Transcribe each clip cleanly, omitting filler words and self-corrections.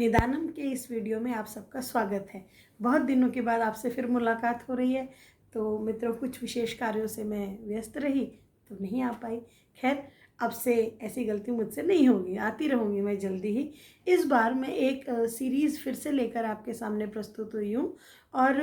निदानम के इस वीडियो में आप सबका स्वागत है। बहुत दिनों के बाद आपसे फिर मुलाकात हो रही है। तो मित्रों, कुछ विशेष कार्यों से मैं व्यस्त रही तो नहीं आ पाई। खैर, अब से ऐसी गलती मुझसे नहीं होगी, आती रहूँगी मैं जल्दी ही। इस बार मैं एक सीरीज़ फिर से लेकर आपके सामने प्रस्तुत हुई हूँ और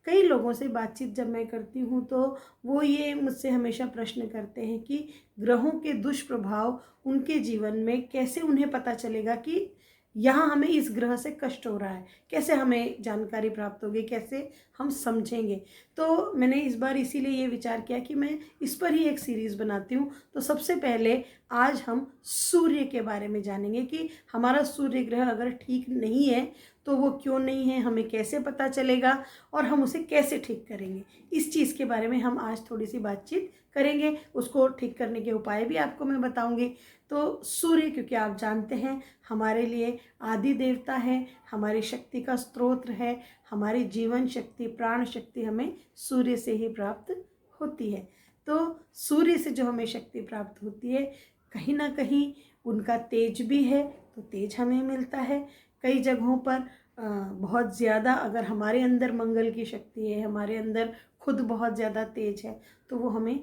कई लोगों से बातचीत जब मैं करती हूँ तो वो ये मुझसे हमेशा प्रश्न करते हैं कि ग्रहों के दुष्प्रभाव उनके जीवन में कैसे उन्हें पता चलेगा कि यहाँ हमें इस ग्रह से कष्ट हो रहा है, कैसे हमें जानकारी प्राप्त होगी, कैसे हम समझेंगे। तो मैंने इस बार इसीलिए ये विचार किया कि मैं इस पर ही एक सीरीज़ बनाती हूँ। तो सबसे पहले आज हम सूर्य के बारे में जानेंगे कि हमारा सूर्य ग्रह अगर ठीक नहीं है तो वो क्यों नहीं है, हमें कैसे पता चलेगा और हम उसे कैसे ठीक करेंगे। इस चीज़ के बारे में हम आज थोड़ी सी बातचीत करेंगे। उसको ठीक करने के उपाय भी आपको मैं बताऊंगी। तो सूर्य, क्योंकि आप जानते हैं हमारे लिए आदि देवता है, हमारी शक्ति का स्रोत है, हमारी जीवन शक्ति, प्राण शक्ति हमें सूर्य से ही प्राप्त होती है। तो सूर्य से जो हमें शक्ति प्राप्त होती है, कहीं ना कहीं उनका तेज भी है, तो तेज हमें मिलता है। कई जगहों पर बहुत ज़्यादा अगर हमारे अंदर मंगल की शक्ति है, हमारे अंदर खुद बहुत ज़्यादा तेज है, तो वो हमें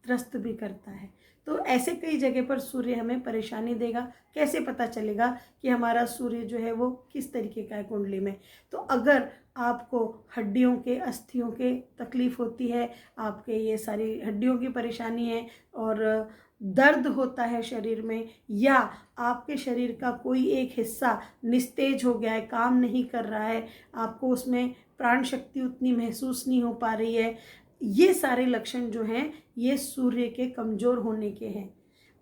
त्रस्त भी करता है। तो ऐसे कई जगह पर सूर्य हमें परेशानी देगा। कैसे पता चलेगा कि हमारा सूर्य जो है वो किस तरीके का है कुंडली में? तो अगर आपको हड्डियों के, अस्थियों के तकलीफ होती है, आपके ये सारी हड्डियों की परेशानी है और दर्द होता है शरीर में, या आपके शरीर का कोई एक हिस्सा निस्तेज हो गया है, काम नहीं कर रहा है, आपको उसमें प्राण शक्ति उतनी महसूस नहीं हो पा रही है, ये सारे लक्षण जो हैं ये सूर्य के कमज़ोर होने के हैं।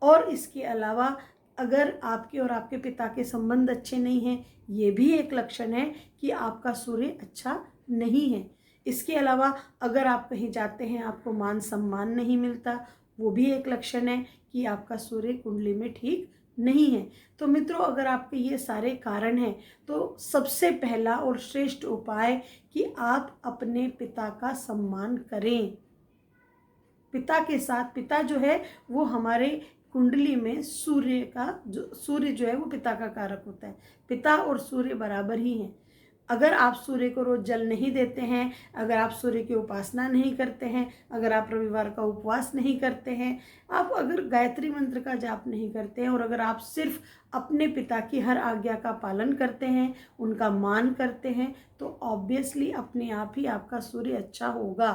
और इसके अलावा अगर आपके और आपके पिता के संबंध अच्छे नहीं हैं, ये भी एक लक्षण है कि आपका सूर्य अच्छा नहीं है। इसके अलावा अगर आप कहीं जाते हैं, आपको मान सम्मान नहीं मिलता, वो भी एक लक्षण है कि आपका सूर्य कुंडली में ठीक नहीं है। तो मित्रों, अगर आपके ये सारे कारण हैं तो सबसे पहला और श्रेष्ठ उपाय कि आप अपने पिता का सम्मान करें। पिता के साथ, पिता जो है वो हमारे कुंडली में सूर्य जो है वो पिता का कारक होता है। पिता और सूर्य बराबर ही हैं। अगर आप सूर्य को रोज जल नहीं देते हैं, अगर आप सूर्य की उपासना नहीं करते हैं, अगर आप रविवार का उपवास नहीं करते हैं, आप अगर गायत्री मंत्र का जाप नहीं करते हैं और अगर आप सिर्फ अपने पिता की हर आज्ञा का पालन करते हैं, उनका मान करते हैं, तो ऑब्वियसली अपने आप ही आपका सूर्य अच्छा होगा,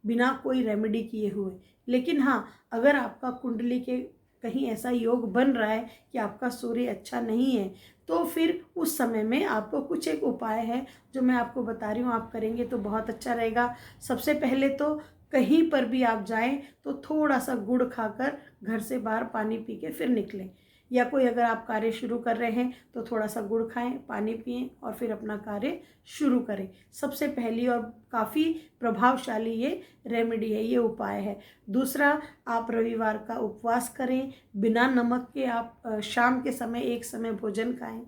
बिना कोई रेमेडी किए हुए। लेकिन हाँ, अगर आपका कुंडली के कहीं ऐसा योग बन रहा है कि आपका सूर्य अच्छा नहीं है, तो फिर उस समय में आपको कुछ एक उपाय है जो मैं आपको बता रही हूँ, आप करेंगे तो बहुत अच्छा रहेगा। सबसे पहले तो कहीं पर भी आप जाएं तो थोड़ा सा गुड़ खाकर घर से बाहर पानी पी के फिर निकलें, या कोई अगर आप कार्य शुरू कर रहे हैं तो थोड़ा सा गुड़ खाएं, पानी पिएं और फिर अपना कार्य शुरू करें। सबसे पहली और काफ़ी प्रभावशाली ये रेमेडी है, ये उपाय है। दूसरा, आप रविवार का उपवास करें, बिना नमक के आप शाम के समय एक समय भोजन खाएं।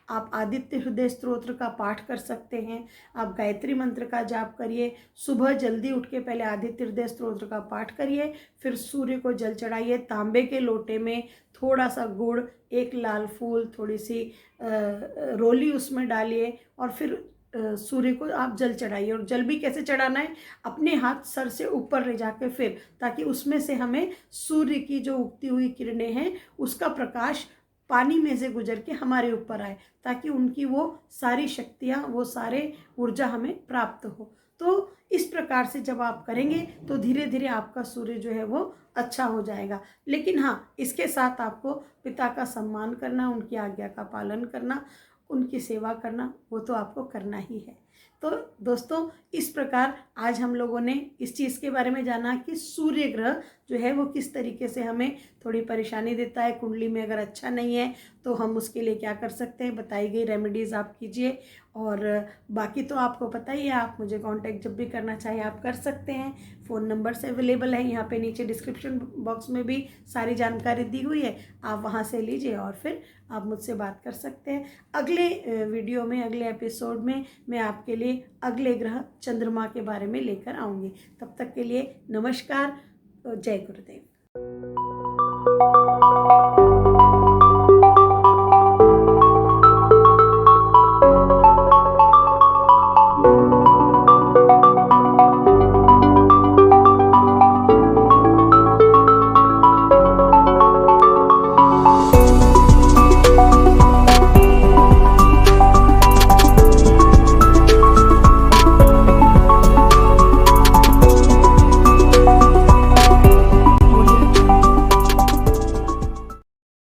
आप आदित्य हृदय स्तोत्र का पाठ कर सकते हैं, आप गायत्री मंत्र का जाप करिए, सुबह जल्दी उठ के पहले आदित्य हृदय स्तोत्र का पाठ करिए, फिर सूर्य को जल चढ़ाइए। तांबे के लोटे में थोड़ा सा गुड़, एक लाल फूल, थोड़ी सी रोली उसमें डालिए और फिर सूर्य को आप जल चढ़ाइए। और जल भी कैसे चढ़ाना है? अपने हाथ सर से ऊपर ले जाके फिर, ताकि उसमें से हमें सूर्य की जो उगती हुई किरणें हैं उसका प्रकाश पानी में से गुजर के हमारे ऊपर आए, ताकि उनकी वो सारी शक्तियाँ, वो सारे ऊर्जा हमें प्राप्त हो। तो इस प्रकार से जब आप करेंगे तो धीरे धीरे आपका सूर्य जो है वो अच्छा हो जाएगा। लेकिन हाँ, इसके साथ आपको पिता का सम्मान करना, उनकी आज्ञा का पालन करना, उनकी सेवा करना, वो तो आपको करना ही है। तो दोस्तों, इस प्रकार आज हम लोगों ने इस चीज़ के बारे में जाना कि सूर्य ग्रह जो है वो किस तरीके से हमें थोड़ी परेशानी देता है। कुंडली में अगर अच्छा नहीं है तो हम उसके लिए क्या कर सकते हैं, बताई गई रेमेडीज़ आप कीजिए। और बाकी तो आपको पता ही है, आप मुझे कांटेक्ट जब भी करना चाहें आप कर सकते हैं। फ़ोन नंबर्स अवेलेबल है यहाँ पे नीचे डिस्क्रिप्शन बॉक्स में भी सारी जानकारी दी हुई है, आप वहाँ से लीजिए और फिर आप मुझसे बात कर सकते हैं। अगले वीडियो में, अगले एपिसोड में मैं आपके लिए अगले ग्रह चंद्रमा के बारे में लेकर आऊँगी। तब तक के लिए नमस्कार, जय गुरुदेव।